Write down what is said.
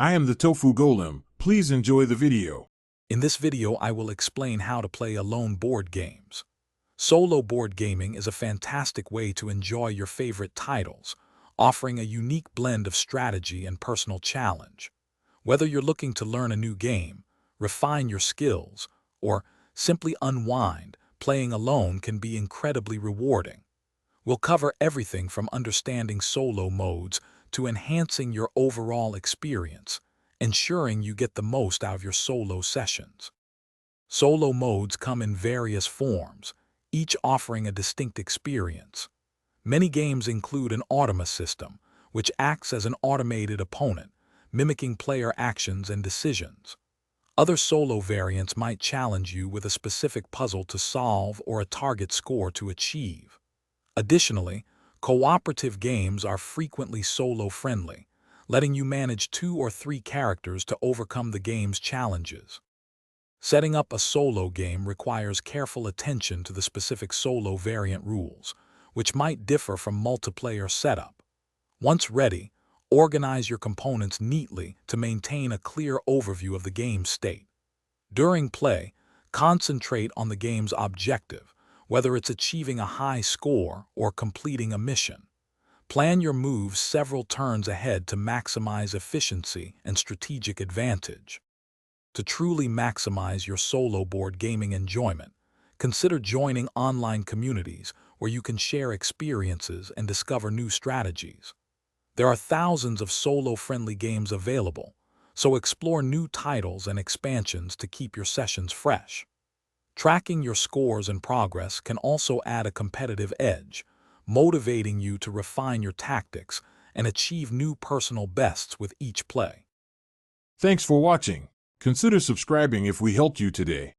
I am the Tofu Golem. Please enjoy the video. In this video, I will explain how to play alone board games. Solo board gaming is a fantastic way to enjoy your favorite titles, offering a unique blend of strategy and personal challenge. Whether you're looking to learn a new game, refine your skills, or simply unwind, playing alone can be incredibly rewarding. We'll cover everything from understanding solo modes to enhancing your overall experience, ensuring you get the most out of your solo sessions. Solo modes come in various forms, each offering a distinct experience. Many games include an automa system, which acts as an automated opponent, mimicking player actions and decisions. Other solo variants might challenge you with a specific puzzle to solve or a target score to achieve. Additionally, cooperative games are frequently solo-friendly, letting you manage 2 or 3 characters to overcome the game's challenges. Setting up a solo game requires careful attention to the specific solo variant rules, which might differ from multiplayer setup. Once ready, organize your components neatly to maintain a clear overview of the game's state. During play, concentrate on the game's objective, whether it's achieving a high score or completing a mission. Plan your moves several turns ahead to maximize efficiency and strategic advantage. To truly maximize your solo board gaming enjoyment, consider joining online communities where you can share experiences and discover new strategies. There are thousands of solo-friendly games available, so explore new titles and expansions to keep your sessions fresh. Tracking your scores and progress can also add a competitive edge, motivating you to refine your tactics and achieve new personal bests with each play. Thanks for watching. Consider subscribing if we helped you today.